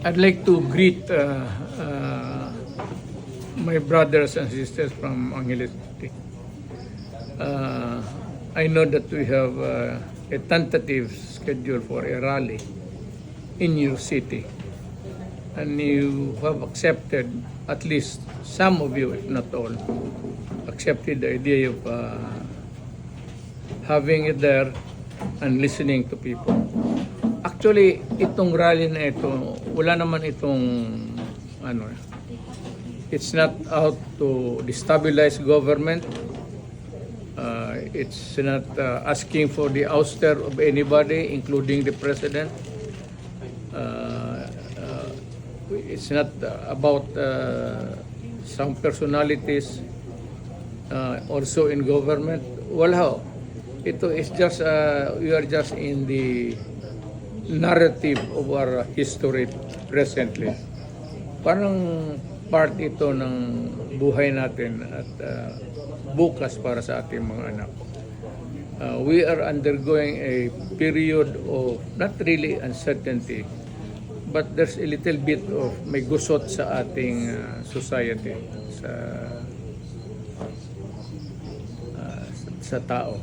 I'd like to greet my brothers and sisters from Angeles City. I know that we have a tentative schedule for a rally in your city, and you have accepted, at least some of you, if not all, accepted the idea of having it there and listening to people. Actually, itong rally na ito, wala naman itong it's not out to destabilize government. It's not asking for the ouster of anybody, including the president. It's not about some personalities also in government. Wala. Ito is just, we are just in the narrative of our history presently. Parang part ito ng buhay natin at bukas para sa ating mga anak. We are undergoing a period of not really uncertainty, but there's a little bit of may gusot sa ating society, sa tao.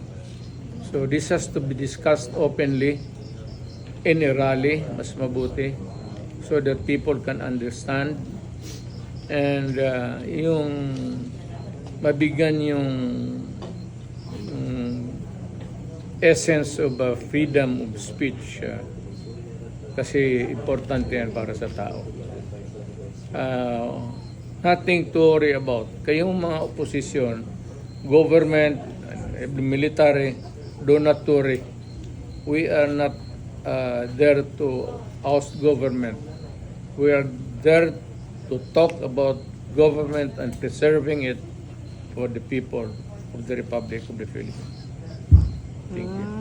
So this has to be discussed openly in a rally, mas mabuti, so that people can understand and yung mabigyan yung essence of freedom of speech kasi importante yan para sa tao. Nothing to worry about. Kayong mga opposition, government, military, do not worry. We are not there to oust government. We are there to talk about government and preserving it for the people of the Republic of the Philippines. Thank you.